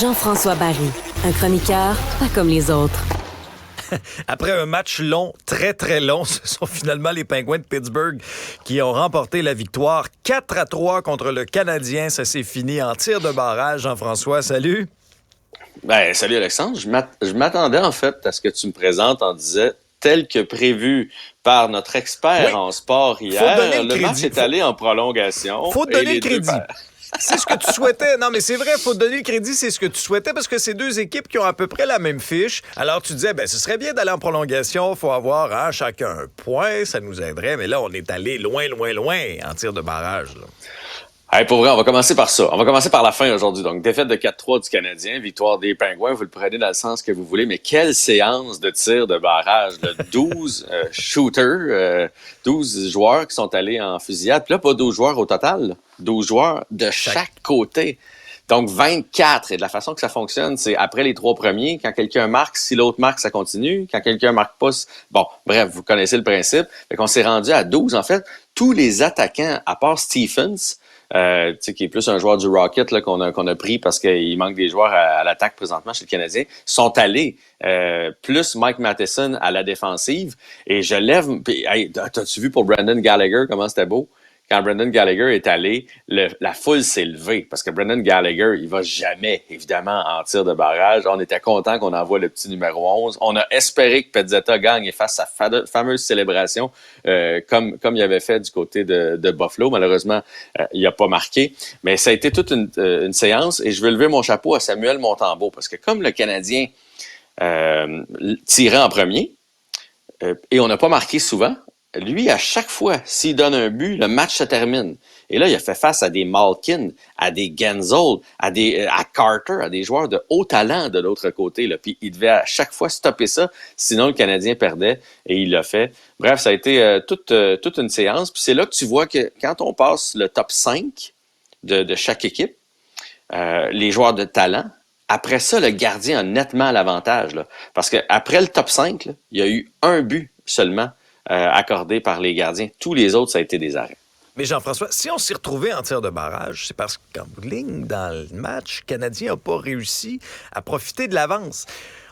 Jean-François Barry, un chroniqueur pas comme les autres. Après un match long, très très long, ce sont finalement les Pingouins de Pittsburgh qui ont remporté la victoire 4-3 contre le Canadien. Ça s'est fini en tir de barrage. Jean-François, salut. Salut Alexandre. Je m'attendais en fait à ce que tu me présentes en disant tel que prévu par notre expert en sport hier. Le match est allé en prolongation. Faut te donner le crédit. C'est ce que tu souhaitais. Non, mais c'est vrai, il faut te donner le crédit, c'est ce que tu souhaitais parce que c'est deux équipes qui ont à peu près la même fiche. Alors, tu disais, ce serait bien d'aller en prolongation, il faut avoir chacun un point, ça nous aiderait. Mais là, on est allé loin, loin, loin en tir de barrage. Là. Hey, pour vrai, on va commencer par ça. On va commencer par la fin aujourd'hui. Donc, défaite de 4-3 du Canadien, victoire des Pingouins, vous le prenez dans le sens que vous voulez, mais quelle séance de tir de barrage. Là. 12 shooters, 12 joueurs qui sont allés en fusillade. Puis là, pas 12 joueurs au total, là. 12 joueurs de chaque côté. Donc, 24. Et de la façon que ça fonctionne, c'est après les trois premiers, quand quelqu'un marque, si l'autre marque, ça continue. Quand quelqu'un marque pas, bon, bref, vous connaissez le principe. Fait qu'on s'est rendu à 12. En fait, tous les attaquants, à part Stephens, qui est plus un joueur du Rocket là, qu'on a pris parce qu'il manque des joueurs à l'attaque présentement chez le Canadien, sont allés, plus Mike Matheson à la défensive. Et je lève... Hey, t'as-tu vu pour Brendan Gallagher comment c'était beau? Quand Brendan Gallagher est allé, la foule s'est levée parce que Brendan Gallagher, il va jamais, évidemment, en tir de barrage. On était content qu'on envoie le petit numéro 11. On a espéré que Pezzetta gagne et fasse sa fameuse célébration comme il avait fait du côté de Buffalo. Malheureusement, il n'a pas marqué. Mais ça a été toute une séance et je veux lever mon chapeau à Samuel Montembeault parce que comme le Canadien tirait en premier et on n'a pas marqué souvent, lui, à chaque fois, s'il donne un but, le match se termine. Et là, il a fait face à des Malkin, à des Genzel, à Carter, à des joueurs de haut talent de l'autre côté. Là. Puis il devait à chaque fois stopper ça, sinon le Canadien perdait, et il l'a fait. Bref, ça a été toute une séance. Puis c'est là que tu vois que quand on passe le top 5 de chaque équipe, les joueurs de talent, après ça, le gardien a nettement l'avantage. Là. Parce qu'après le top 5, là, il y a eu un but seulement accordé par les gardiens. Tous les autres, ça a été des arrêts. Mais Jean-François, si on s'est retrouvé en tir de barrage, c'est parce qu'en bout de ligne, dans le match, le Canadien n'a pas réussi à profiter de l'avance.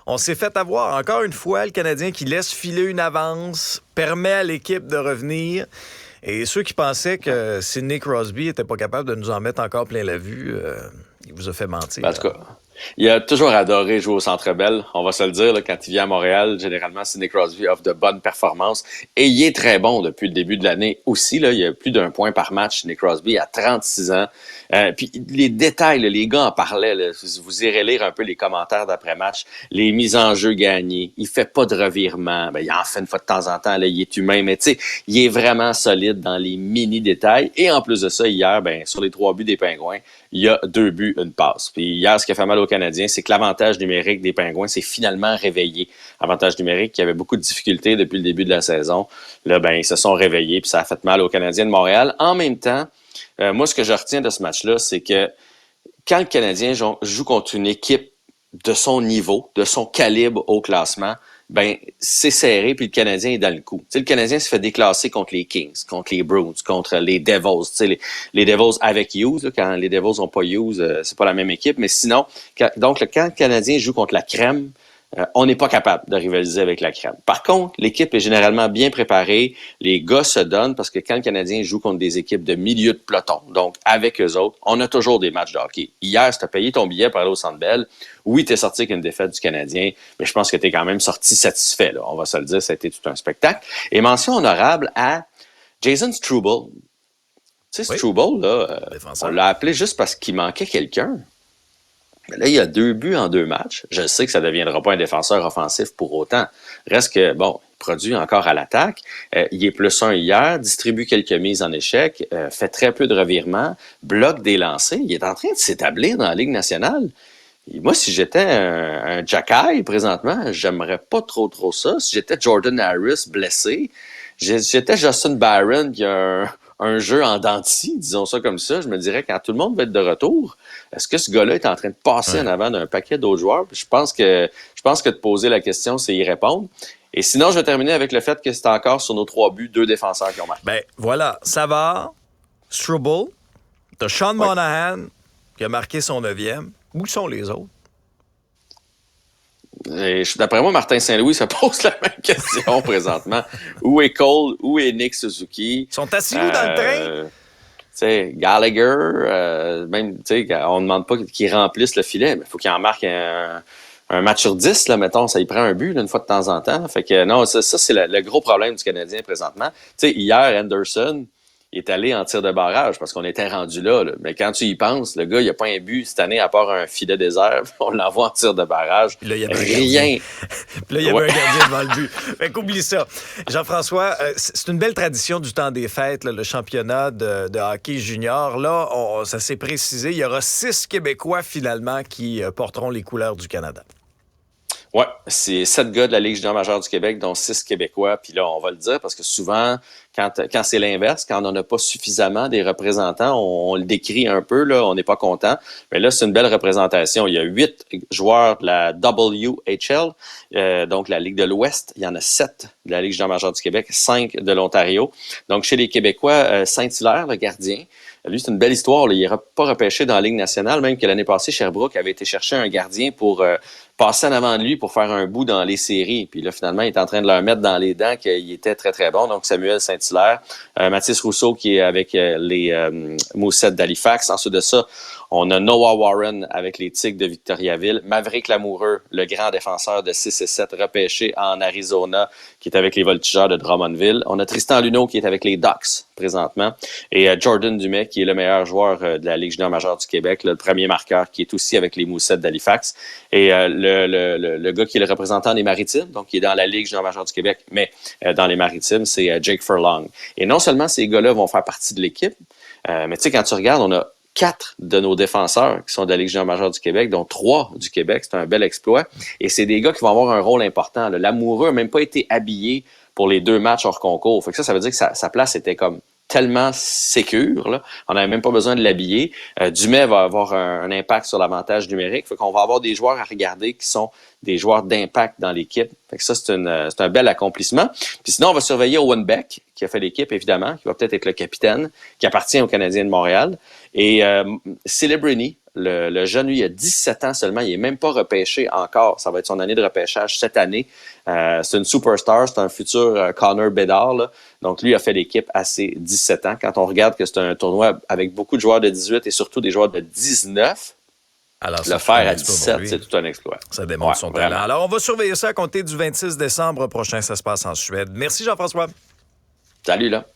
On s'est fait avoir encore une fois le Canadien qui laisse filer une avance, permet à l'équipe de revenir. Et ceux qui pensaient que Sidney Crosby n'était pas capable de nous en mettre encore plein la vue, il vous a fait mentir. En tout cas, il a toujours adoré jouer au Centre Bell. On va se le dire, là, quand il vient à Montréal, généralement, Sidney Crosby offre de bonnes performances. Et il est très bon depuis le début de l'année aussi. Là, il y a plus d'un point par match, Sidney Crosby, à 36 ans. Puis les détails, là, les gars en parlaient. Là, vous irez lire un peu les commentaires d'après-match. Les mises en jeu gagnées. Il fait pas de revirement. Il en fait une fois de temps en temps. Là, il est humain. Mais tu sais, il est vraiment solide dans les mini-détails. Et en plus de ça, hier, sur les 3 buts des Pingouins, il y a 2 buts, une passe. Puis hier, ce qui a fait mal aux Canadiens, c'est que l'avantage numérique des Pingouins s'est finalement réveillé. Avantage numérique qui avait beaucoup de difficultés depuis le début de la saison. Là, ils se sont réveillés puis ça a fait mal aux Canadiens de Montréal. En même temps, moi, ce que je retiens de ce match-là, c'est que quand le Canadien joue contre une équipe de son niveau, de son calibre au classement, c'est serré, puis le Canadien est dans le coup. Tu sais, le Canadien se fait déclasser contre les Kings, contre les Bruins, contre les Devils. Tu sais, les Devils avec Hughes, là, quand les Devils n'ont pas Hughes, c'est pas la même équipe. Mais sinon, quand le Canadien joue contre la crème, on n'est pas capable de rivaliser avec la crème. Par contre, l'équipe est généralement bien préparée. Les gars se donnent parce que quand le Canadien joue contre des équipes de milieu de peloton, donc avec eux autres, on a toujours des matchs de hockey. Hier, si tu as payé ton billet pour aller au Centre Bell, oui, tu es sorti avec une défaite du Canadien, mais je pense que tu es quand même sorti satisfait. Là. On va se le dire, ça a été tout un spectacle. Et mention honorable à Jason Struble. Tu sais, Struble, là, on l'a appelé juste parce qu'il manquait quelqu'un. Mais là, il y a 2 buts en 2 matchs. Je sais que ça ne deviendra pas un défenseur offensif pour autant. Reste que, il produit encore à l'attaque. Il est +1 hier, distribue quelques mises en échec, fait très peu de revirements, bloque des lancers. Il est en train de s'établir dans la Ligue nationale. Et moi, si j'étais un Jacky présentement, j'aimerais pas trop ça. Si j'étais Jordan Harris blessé, j'étais Justin Barron qui a un jeu en dents de scie, disons ça comme ça, je me dirais quand tout le monde va être de retour, est-ce que ce gars-là est en train de passer en avant d'un paquet d'autres joueurs? Je pense que te poser la question, c'est y répondre. Et sinon, je vais terminer avec le fait que c'est encore sur nos 3 buts, 2 défenseurs qui ont marqué. Ben, voilà. Savard, Struble, t'as Sean Monahan qui a marqué son 9e. Où sont les autres? Et d'après moi, Martin Saint-Louis se pose la même question présentement. Où est Cole? Où est Nick Suzuki? Ils sont assis où dans le train? Gallagher, même, on ne demande pas qu'il remplisse le filet, mais il faut qu'il en marque un match sur 10, là, mettons, ça y prend un but là, une fois de temps en temps. Fait que non, ça c'est le gros problème du Canadien présentement. Hier, Anderson, il est allé en tir de barrage parce qu'on était rendu là. Mais quand tu y penses, le gars, il n'a pas un but cette année à part un filet désert. On l'envoie en tir de barrage. Puis là, il y avait rien. Puis là, il y avait un gardien devant le but. Fait qu'oublie ça. Jean-François, c'est une belle tradition du temps des fêtes, là, le championnat de hockey junior. Là, ça s'est précisé, il y aura 6 Québécois finalement qui porteront les couleurs du Canada. Ouais, c'est 7 gars de la Ligue junior majeure du Québec, dont 6 Québécois. Puis là, on va le dire parce que souvent, quand c'est l'inverse, quand on n'en a pas suffisamment des représentants, on le décrit un peu, là, on n'est pas content. Mais là, c'est une belle représentation. Il y a 8 joueurs de la WHL, donc la Ligue de l'Ouest. Il y en a 7 de la Ligue junior majeure du Québec, 5 de l'Ontario. Donc, chez les Québécois, Saint-Hilaire, le gardien, lui, c'est une belle histoire. Là. Il n'est pas repêché dans la Ligue nationale, même que l'année passée, Sherbrooke avait été chercher un gardien pour passer en avant de lui pour faire un bout dans les séries. Puis là, finalement, il est en train de leur mettre dans les dents qu'il était très, très bon. Donc, Samuel Saint-Hilaire, Mathis Rousseau qui est avec les Moussettes d'Halifax. Ensuite de ça, on a Noah Warren avec les Tigres de Victoriaville. Maverick Lamoureux, le grand défenseur de 6 et 7 repêché en Arizona, qui est avec les Voltigeurs de Drummondville. On a Tristan Luneau qui est avec les Ducks présentement. Et Jordan Dumais, qui est le meilleur joueur de la Ligue junior majeure du Québec, le premier marqueur, qui est aussi avec les Moussettes d'Halifax. Et le gars qui est le représentant des Maritimes, donc qui est dans la Ligue junior majeure du Québec, mais dans les Maritimes, c'est Jake Furlong. Et non seulement ces gars-là vont faire partie de l'équipe, mais tu sais, quand tu regardes, on a 4 de nos défenseurs qui sont de la Ligue junior majeure du Québec, dont 3 du Québec. C'est un bel exploit. Et c'est des gars qui vont avoir un rôle important. Là. Lamoureux n'a même pas été habillé pour les 2 matchs hors concours. Fait que ça veut dire que sa place était comme tellement sécure, là. On n'avait même pas besoin de l'habiller. Dumais va avoir un impact sur l'avantage numérique. Fait qu'on va avoir des joueurs à regarder qui sont des joueurs d'impact dans l'équipe. Fait que ça, c'est un bel accomplissement. Puis sinon, on va surveiller Owen Beck, qui a fait l'équipe, évidemment, qui va peut-être être le capitaine, qui appartient aux Canadiens de Montréal. Et Celebrini, le jeune, lui, il a 17 ans seulement. Il n'est même pas repêché encore. Ça va être son année de repêchage cette année. C'est une superstar. C'est un futur Connor Bedard, là. Donc, lui a fait l'équipe à ses 17 ans. Quand on regarde que c'est un tournoi avec beaucoup de joueurs de 18 et surtout des joueurs de 19, alors, le faire à 17, c'est tout un exploit. Ça démontre son talent. Vraiment. Alors, on va surveiller ça à compter du 26 décembre prochain. Ça se passe en Suède. Merci, Jean-François. Salut, là.